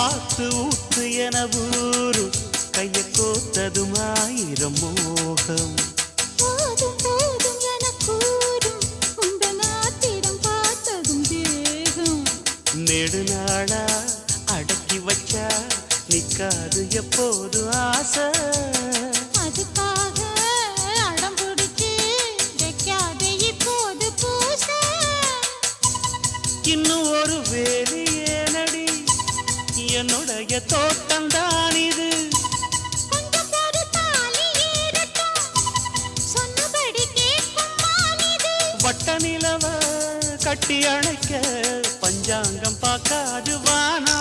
ஆத்து ஊத்து என ஊரு கைய கோத்ததும் ஆயிரம் மோகம் போதும் போதும் என கூறும் உந்த நாத்திரம் பார்த்ததும் தேகம் நெடுநாளா அடக்கி வச்சா நிக்காது எப்போது ஆசை அதுக்காக அடம் பிடிச்சு வைக்காதே இப்போது பூச இன்னும் ஒரு வேலையே நடி என்னுடைய தோட்டம்தான் இது கொஞ்சம் பொறுத்தாலி ஏறட்டும் சொன்னபடி கேட்கும் மானிது வட்ட நிலவ கட்டி அணைக்க பஞ்சாங்கம் பார்க்காது வானா